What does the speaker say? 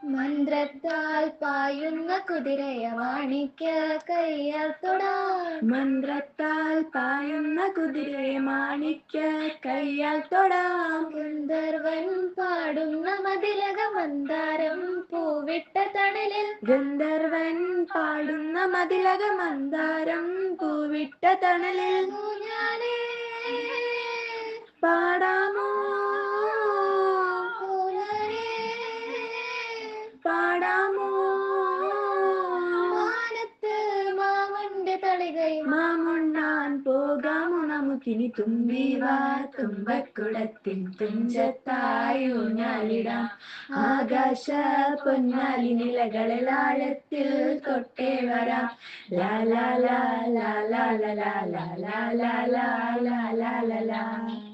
മന്ത്രത്താൽ പായുന്ന കുതിരയ മാണിക്യ കയ്യാൽ തൊടാം. മന്ത്രത്താൽ പായുന്ന കുതിരയെ മാണിക്യ കയ്യാൽ തൊടാം. ഗന്ധർവൻ പാടുന്ന മതിലക മന്ദാരം പൂവിട്ട തണലിൽ. ഗന്ധർവൻ പാടുന്ന മതിലക മന്ദാരം പൂവിട്ട തണലിൽ. ഞാനേ പാടാമോ പാടാമോ മാനത്ത് മാമന്റെ തളികയും. മാമുണ്ണാൻ പോകാമോ നമുക്കിനി തുമ്പിവാ തുമ്പക്കുടത്തിൻ തുഞ്ചത്തായി ഊഞ്ഞാലിടാം. ആകാശ പൊന്നാലി നിലകളിൽ ആഴത്തിൽ തൊട്ടേ വരാം. ലാ ലാ ലാ ലാ ലാ ലാ ലാ ലാ ലാ ലാ ലാ ലാ ലാ.